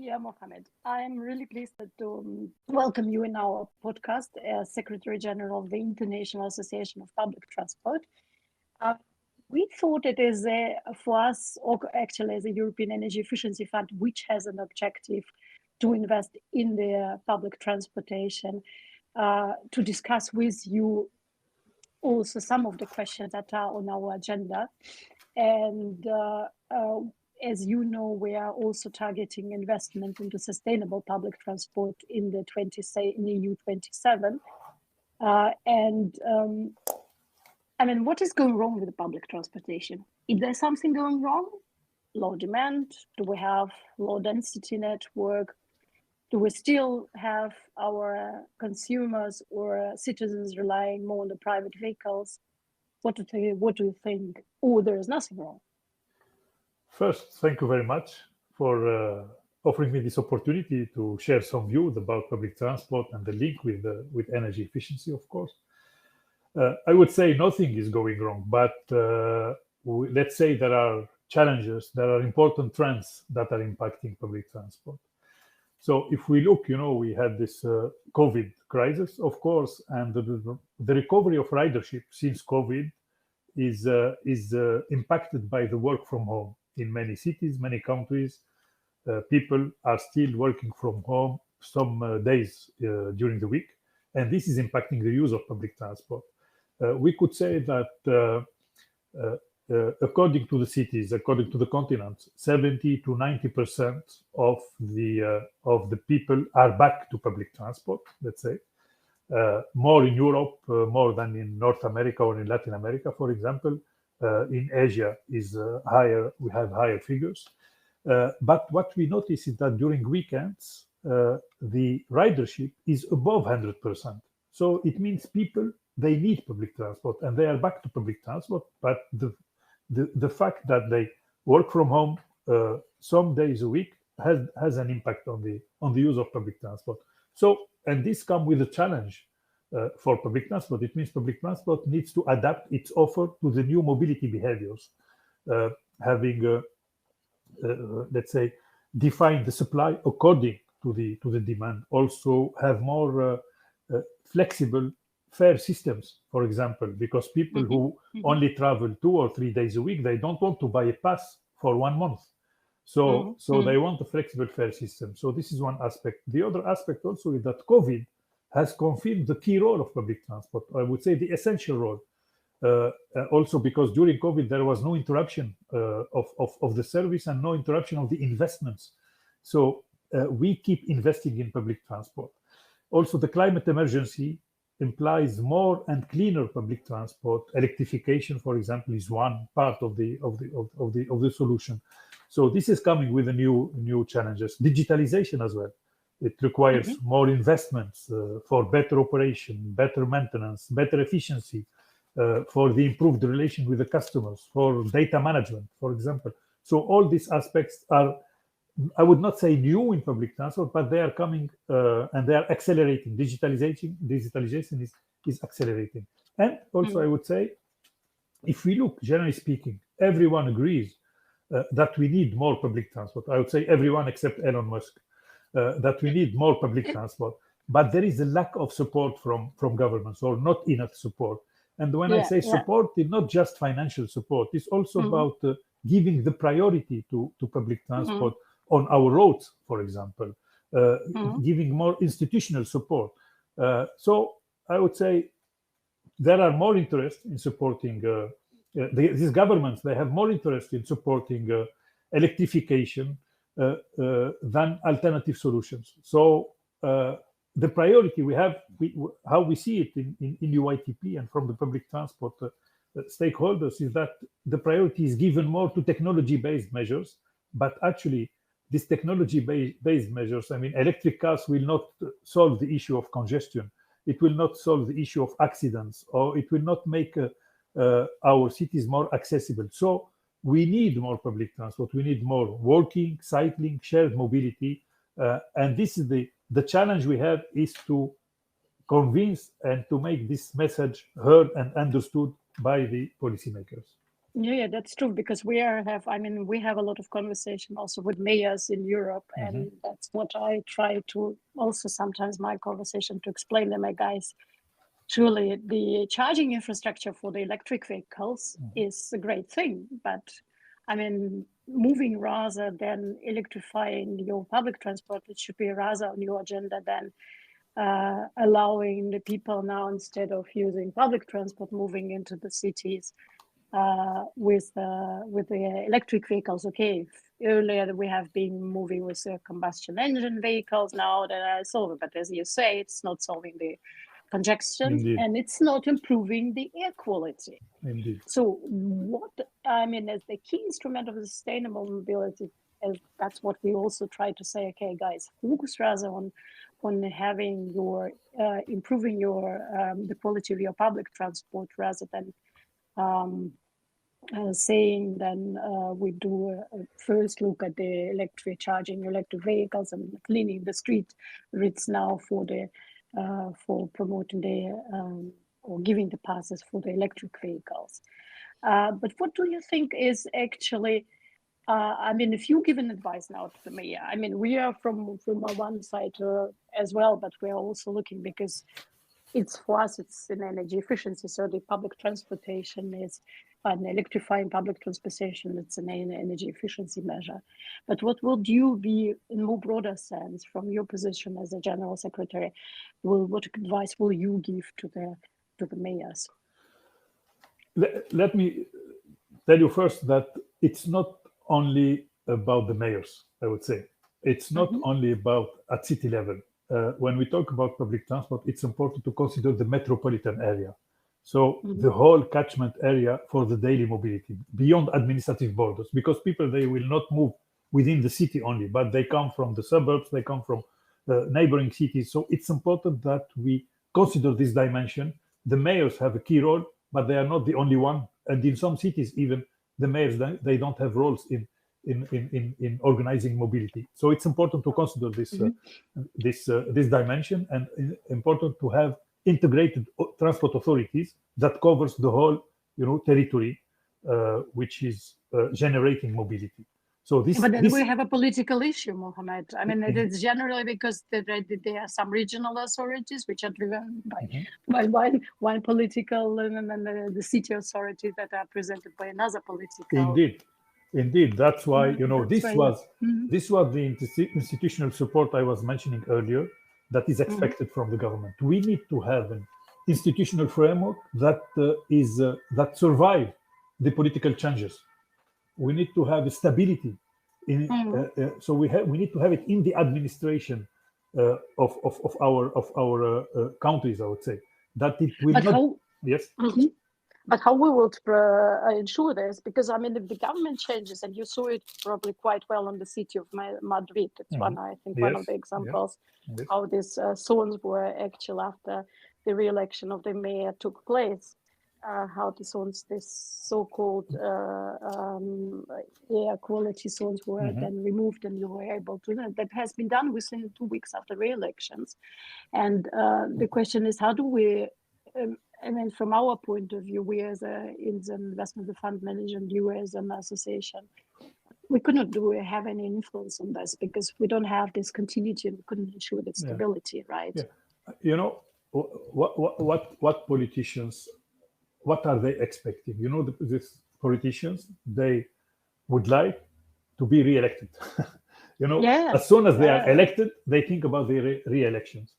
Dear Mohammed, I'm really pleased to welcome you in our podcast as Secretary General of the International Association of Public Transport. Uh, we thought it is for us, or actually as a European Energy Efficiency Fund, which has an objective to invest in the public transportation, to discuss with you also some of the questions that are on our agenda. And as you know, we are also targeting investment into sustainable public transport in the in EU 27. What is going wrong with the public transportation? Is there something going wrong? Low demand? Do we have low density network? Do we still have our consumers or citizens relying more on the private vehicles? What do you think? Oh, there is nothing wrong. First, thank you very much for offering me this opportunity to share some views about public transport and the link with energy efficiency, of course. I would say nothing is going wrong, but let's say there are challenges, there are important trends that are impacting public transport. So if we look, we had this COVID crisis, of course, and the recovery of ridership since COVID is impacted by the work from home. In many cities, many countries, people are still working from home some days during the week, and this is impacting the use of public transport. We could say that according to the cities, according to the continent, 70 to 90% of the people are back to public transport, let's say. More in Europe, more than in North America or in Latin America, for example. In Asia is higher. We have higher figures. But what we notice is that during weekends, the ridership is above 100%. So it means people, they need public transport and they are back to public transport. But the fact that they work from home some days a week has an impact on the use of public transport. So, and this comes with a challenge for public transport. It means public transport needs to adapt its offer to the new mobility behaviors, having, let's say, define the supply according to the demand. Also have more flexible fare systems, for example, because people who only travel 2 or 3 days a week, they don't want to buy a pass for 1 month. So they want a flexible fare system. So this is one aspect. The other aspect also is that COVID has confirmed the key role of public transport. I would say the essential role. Also because during COVID, there was no interruption of the service and no interruption of the investments. So we keep investing in public transport. Also, the climate emergency implies more and cleaner public transport. Electrification, for example, is one part of the solution. So this is coming with the new challenges. Digitalization as well. It requires more investments for better operation, better maintenance, better efficiency, for the improved relation with the customers, for data management, for example. So all these aspects are, I would not say new in public transport, but they are coming and they are accelerating. Digitalization is accelerating. And also I would say, if we look, generally speaking, everyone agrees that we need more public transport. I would say everyone except Elon Musk. That we need more public transport, but there is a lack of support from governments, or not enough support. And when I say support, it's not just financial support. It's also about giving the priority to public transport on our roads, for example, giving more institutional support. So I would say there are more interest in supporting these governments. They have more interest in supporting electrification than alternative solutions. So the priority we have, how we see it in UITP and from the public transport stakeholders, is that the priority is given more to technology-based measures. But actually, these technology-based measures, I mean, electric cars will not solve the issue of congestion. It will not solve the issue of accidents, or it will not make our cities more accessible. So we need more public transport. We need more walking, cycling, shared mobility. And this is the challenge we have, is to convince and to make this message heard and understood by the policymakers. Yeah, that's true, because we have a lot of conversation also with mayors in Europe, and that's what I try to also sometimes my conversation to explain them, guys. Surely the charging infrastructure for the electric vehicles is a great thing, but moving rather than electrifying your public transport, it should be rather on your agenda than allowing the people now, instead of using public transport, moving into the cities with the electric vehicles. Okay, earlier we have been moving with combustion engine vehicles, now that are solving, but as you say, it's not solving the congestion. Indeed. And it's not improving the air quality. Indeed. So what as the key instrument of sustainable mobility, that's what we also try to say. Okay, guys, focus rather on having your improving your the quality of your public transport, rather than saying then we do a first look at the electric vehicles and cleaning the street routes now for promoting the or giving the passes for the electric vehicles. But what do you think is actually, if you give an advice now to the mayor, we are from one side as well, but we are also looking, because for us, it's in energy efficiency. So the public transportation is an electrifying public transportation. It's an energy efficiency measure. But what would you be, in more broader sense, from your position as a general secretary, what advice will you give to the mayors? Let me tell you first that it's not only about the mayors, I would say. It's not only about at city level. When we talk about public transport, it's important to consider the metropolitan area. So the whole catchment area for the daily mobility, beyond administrative borders, because people, they will not move within the city only, but they come from the suburbs, they come from neighboring cities. So it's important that we consider this dimension. The mayors have a key role, but they are not the only one. And in some cities, even the mayors, they don't have roles in organizing mobility. So it's important to consider this dimension, and important to have integrated transport authorities that covers the whole territory, which is generating mobility. So but then we have a political issue, Mohammed. It is generally because there are some regional authorities which are driven by one political, and then the city authorities that are presented by another political. Indeed, that's why this was the institutional support I was mentioning earlier that is expected from the government. We need to have an institutional framework that that survive the political changes. We need to have a stability so we need to have it in the administration of our countries, I would say, that it will yes. But how we will ensure this? Because if the government changes, and you saw it probably quite well in the city of Madrid, it's one of the examples how these zones were actually, after the re-election of the mayor took place, how the zones, this so-called air quality zones, were then removed, and you were able to. That has been done within 2 weeks after re-elections. And the question is, how do we? From our point of view, we as an investment fund manager, and you as an association, we could not have any influence on this, because we don't have this continuity, and we couldn't ensure the stability, right? Yeah. What politicians, what are they expecting? These politicians, they would like to be re-elected. As soon as they are elected, they think about the re-elections.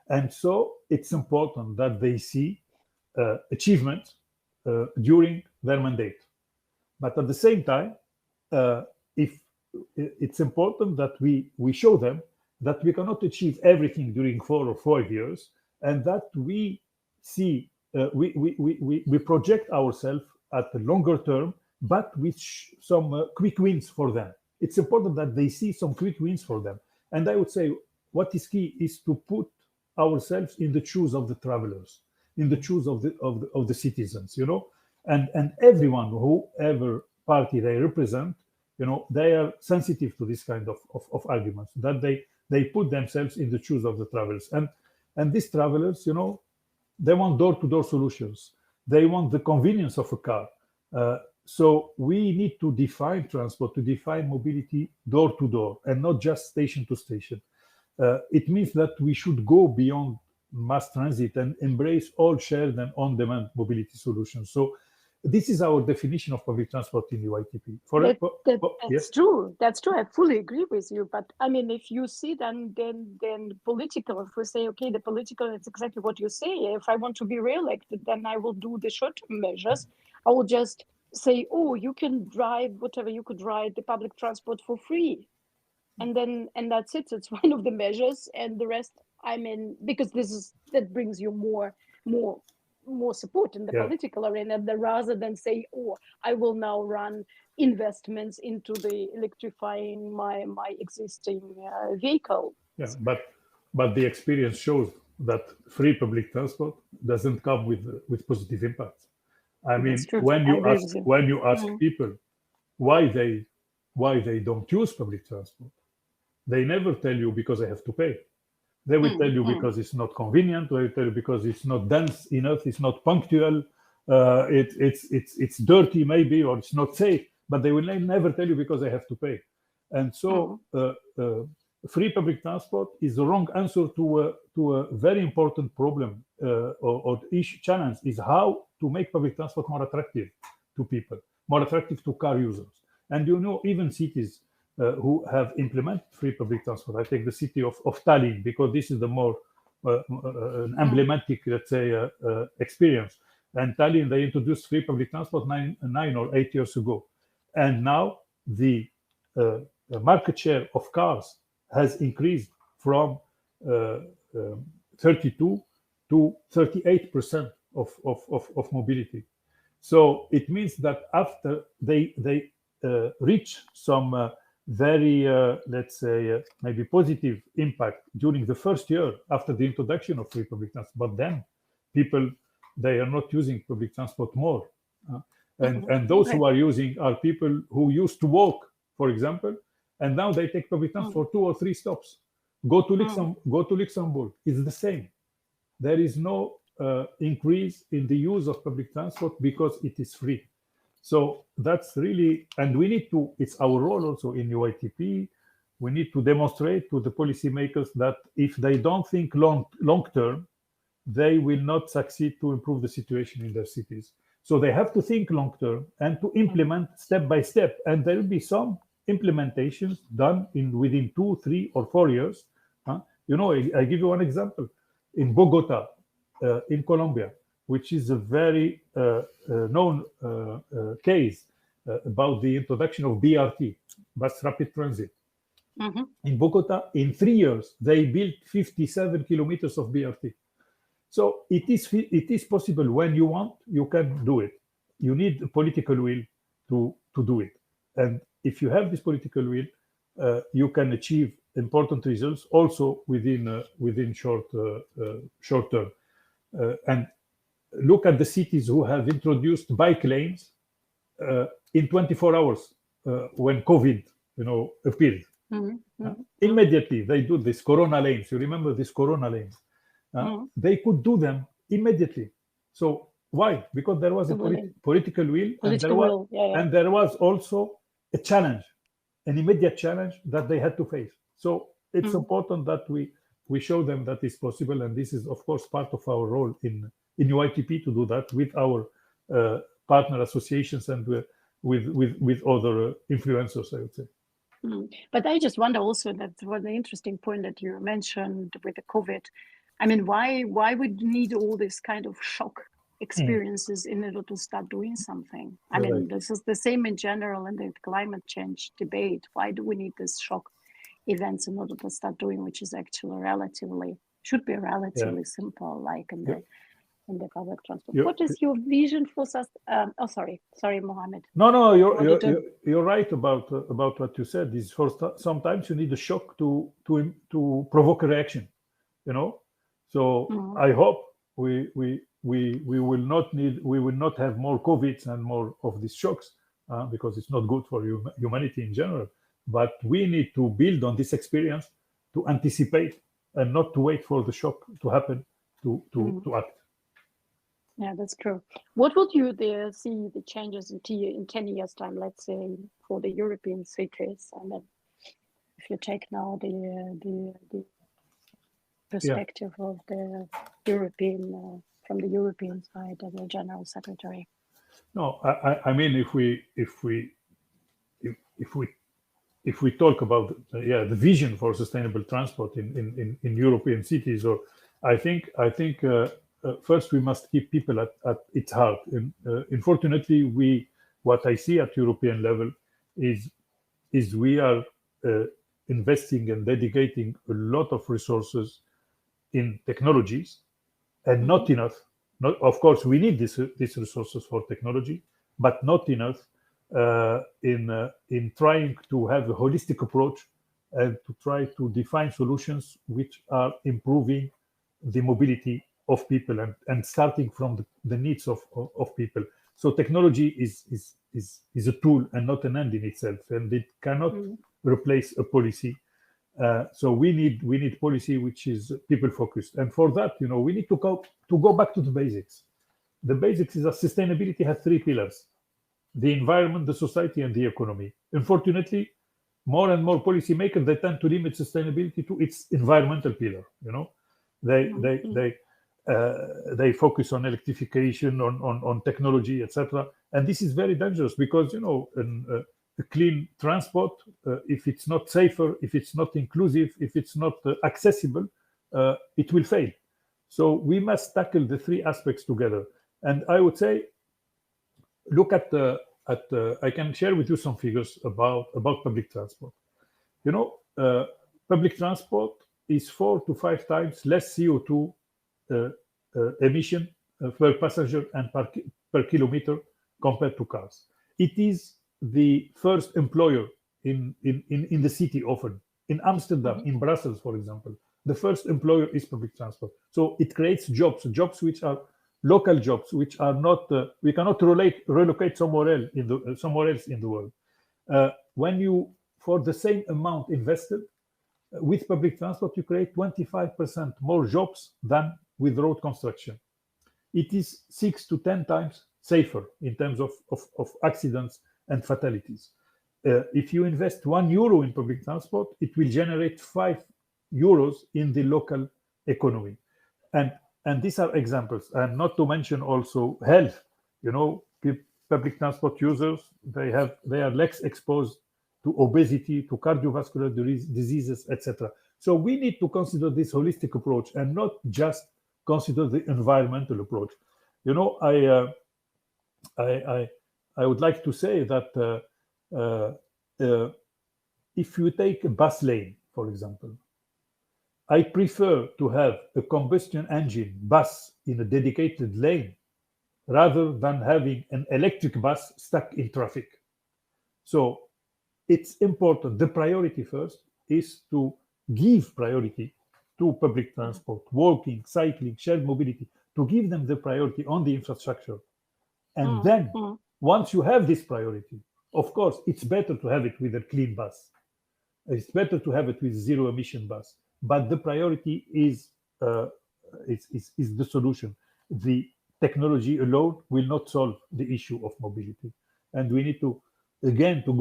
And so it's important that they see achievement during their mandate. But at the same time, if it's important that we show them that we cannot achieve everything during 4 or 5 years, and that we see we project ourselves at the longer term, but with some quick wins for them. It's important that they see some quick wins for them. And I would say what is key is to put ourselves in the shoes of the travelers, in the shoes of the citizens, and everyone, whoever party they represent, they are sensitive to this kind of arguments, that they put themselves in the shoes of the travelers, and these travelers, they want door-to-door solutions. They want the convenience of a car. so we need to define transport, to define mobility door to door, and not just station to station. It means that we should go beyond mass transit and embrace all shared and on-demand mobility solutions. So this is our definition of public transport in UITP. That's true. That's true. I fully agree with you. But I mean, if you see then political, if we say, okay, the political, it's exactly what you say. If I want to be re-elected, then I will do the short-term measures. I will just say, oh, you can drive whatever, you could ride the public transport for free. And that's it. It's one of the measures, and the rest, I mean, because that brings you more support in the political arena, rather than say, oh, I will now run investments into the electrifying my existing vehicle. Yeah, but the experience shows that free public transport doesn't come with positive impacts. I mean, when you ask people why they don't use public transport, they never tell you because they have to pay. They will tell you because it's not convenient. They will tell you because it's not dense enough. It's not punctual. It's dirty maybe, or it's not safe. But they will never tell you because they have to pay. And so, free public transport is the wrong answer to a very important problem or issue challenge. Is how to make public transport more attractive to people, more attractive to car users. And even cities who have implemented free public transport. I take the city of Tallinn, because this is the more an emblematic, let's say, experience. And Tallinn, they introduced free public transport 9 or 8 years ago. And now the market share of cars has increased from 32 to 38% of mobility. So it means that after they reach some very, let's say, maybe positive impact during the first year after the introduction of free public transport. But then people, they are not using public transport more. And those who are using are people who used to walk, for example, and now they take public transport for 2 or 3 stops. Go to Luxembourg. It's the same. There is no increase in the use of public transport because it is free. So that's really, and we need to, it's our role also in UITP, we need to demonstrate to the policymakers that if they don't think long term, they will not succeed to improve the situation in their cities. So they have to think long term and to implement step by step. And there will be some implementations done within 2, 3, or 4 years. I give you one example. In Bogota, in Colombia, which is a very known case about the introduction of BRT, bus rapid transit. In Bogota, in 3 years, they built 57 kilometers of BRT. So it is possible. When you want, you can do it. You need a political will to do it. And if you have this political will, you can achieve important results also within short term. And look at the cities who have introduced bike lanes in 24 hours when COVID, appeared. Immediately they do this Corona lanes. You remember these Corona lanes? They could do them immediately. So why? Because there was a political will, and there was also a challenge, an immediate challenge that they had to face. So it's important that we show them that it's possible, and this is of course part of our role in UITP to do that with our partner associations and with other influencers, I would say. But I just wonder also, that was an interesting point that you mentioned with the COVID. I mean, why would you need all this kind of shock experiences in order to start doing something? I mean, this is the same in general in the climate change debate. Why do we need this shock events in order to start doing, which is actually should be relatively simple, like in the public transport. What is your vision for sorry, Mohammed. No, you're right about what you said. Is sometimes you need a shock to provoke a reaction, So I hope we will not have more COVIDs and more of these shocks because it's not good for humanity in general. But we need to build on this experience to anticipate and not to wait for the shock to happen to act. Yeah, that's true. What would you there see the changes in 10 years' time, let's say, for the European cities? I mean, if you take now the perspective of the European from the European side of the General Secretary. No, I mean, if we talk about the vision for sustainable transport in European cities, or I think first we must keep people at its heart. And unfortunately, what I see at European level is we are investing and dedicating a lot of resources in technologies and not enough. Not, of course, we need these resources for technology, but not enough in trying to have a holistic approach and to try to define solutions which are improving the mobility of people and starting from the needs of people. So technology is a tool and not an end in itself, and it cannot replace a policy. So we need policy which is people focused, and for that, we need to go back to the basics. The basics is that sustainability has three pillars: the environment, the society, and the economy. Unfortunately, more and more policymakers, they tend to limit sustainability to its environmental pillar. They focus on electrification, on technology, etc. And this is very dangerous because a clean transport, if it's not safer, if it's not inclusive, if it's not accessible, it will fail. So we must tackle the three aspects together. And I would say, look at I can share with you some figures about public transport. Public transport is 4 to 5 times less CO2 emission per passenger and per kilometer compared to cars. It is the first employer in the city often. In Amsterdam, in Brussels, for example, the first employer is public transport. So it creates jobs which are local jobs, which are not we cannot relocate somewhere else in the world. When you, for the same amount invested with public transport, you create 25% more jobs than with road construction. It is 6 to 10 times safer in terms of accidents and fatalities. If you invest €1 in public transport, it will generate €5 in the local economy. And these are examples, and not to mention also health. Public transport users, they are less exposed to obesity, to cardiovascular diseases, etc. So we need to consider this holistic approach and not just consider the environmental approach. I would like to say that if you take a bus lane, for example, I prefer to have a combustion engine bus in a dedicated lane rather than having an electric bus stuck in traffic. So it's important. The priority first is to give priority to public transport, walking, cycling, shared mobility, to give them the priority on the infrastructure. And then once you have this priority, of course, it's better to have it with a clean bus. It's better to have it with zero emission bus. But the priority is the solution. The technology alone will not solve the issue of mobility. And we need to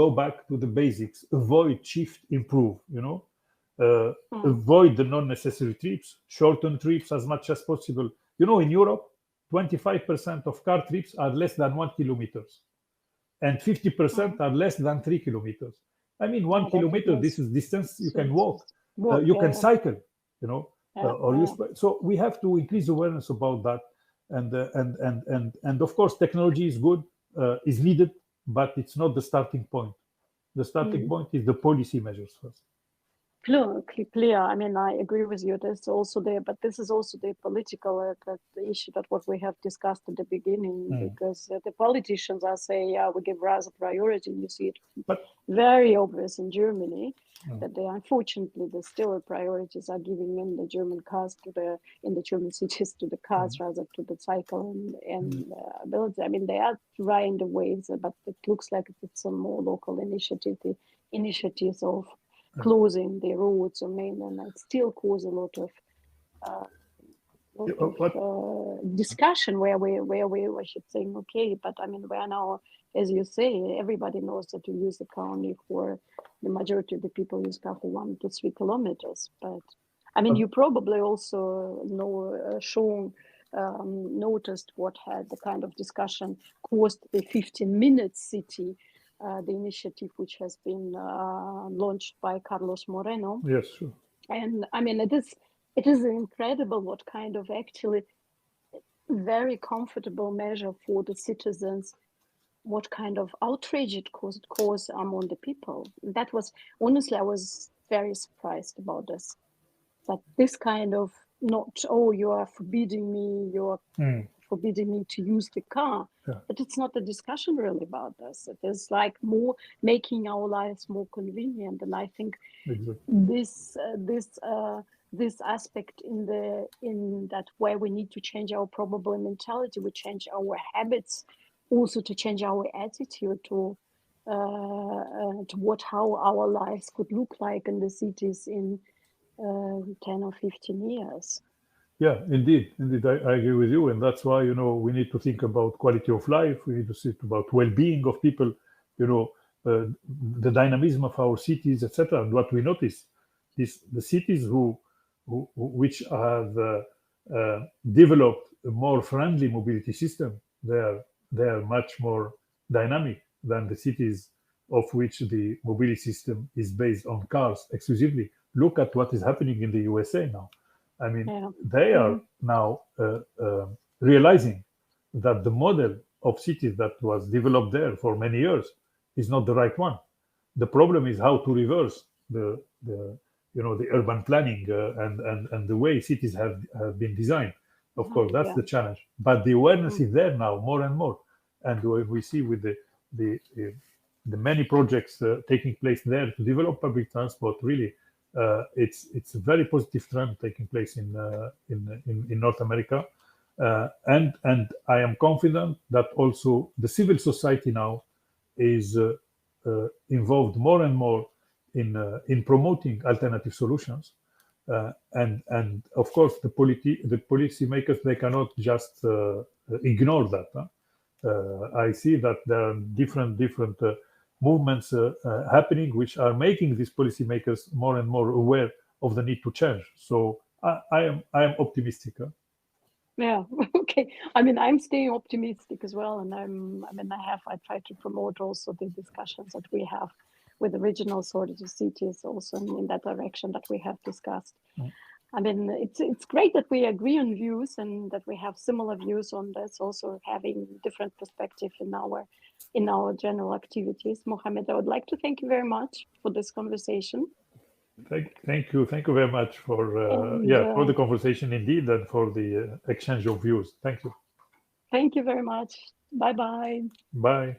go back to the basics, avoid, shift, improve, avoid the non-necessary trips, shorten trips as much as possible. In Europe, 25% of car trips are less than 1 kilometer and 50% are less than 3 kilometers. I mean, 1 kilometer, this is distance you can walk. You can cycle, or use. So we have to increase awareness about that. And of course, technology is good, is needed, but it's not the starting point. The starting point is the policy measures first. Clear. I mean, I agree with you. There's also there, but this is also the political the issue that what we have discussed at the beginning, because the politicians are saying, yeah, we give rather priority. You see it very obvious in Germany that they unfortunately the still priorities are giving in the German cars in the German cities to the cars rather to the cycle and ability. I mean, they are trying the waves, but it looks like it's a more local initiative. The initiatives of closing the roads on mainland, it still cause a lot of discussion where we should think, okay, but I mean, where now, as you say, everybody knows that you use the car only for the majority of the people use car for 1 to 3 kilometers. But I mean, you probably also know, Sean, noticed what had the kind of discussion caused the 15-minute city, the initiative which has been launched by Carlos Moreno. Yes, sure. And I mean, it is incredible what kind of actually very comfortable measure for the citizens, what kind of outrage it caused among the people. That was, honestly, I was very surprised about this. That this kind of not, oh, you are forbidding me, you're forbidding me to use the car. Yeah. But it's not a discussion really about this. It is like more making our lives more convenient. And I think this aspect in that where we need to change our probable mentality, we change our habits, also to change our attitude to how our lives could look like in the cities in 10 or 15 years. Yeah, indeed. I agree with you. And that's why, we need to think about quality of life. We need to think about well-being of people, the dynamism of our cities, etc. And what we notice is the cities which have developed a more friendly mobility system, they are much more dynamic than the cities of which the mobility system is based on cars exclusively. Look at what is happening in the USA now. I mean, they are now realizing that the model of cities that was developed there for many years is not the right one. The problem is how to reverse the urban planning and the way cities have been designed. Of course, that's the challenge. But the awareness is there now more and more, and we see with the many projects taking place there to develop public transport. Really, it's a very positive trend taking place in North America, and I am confident that also the civil society now is involved more and more in promoting alternative solutions, and of course the policymakers, they cannot just ignore that. I see that there are different movements happening, which are making these policymakers more and more aware of the need to change. So I am optimistic. Yeah. Okay. I mean, I'm staying optimistic as well, and I try to promote also the discussions that we have with the regional authority cities also in that direction that we have discussed. I mean, it's great that we agree on views and that we have similar views on this, also having different perspective in our general activities. Mohammed, I would like to thank you very much for this conversation. Thank you very much for the conversation indeed, and for the exchange of views. Thank you. Thank you very much. Bye-bye. Bye.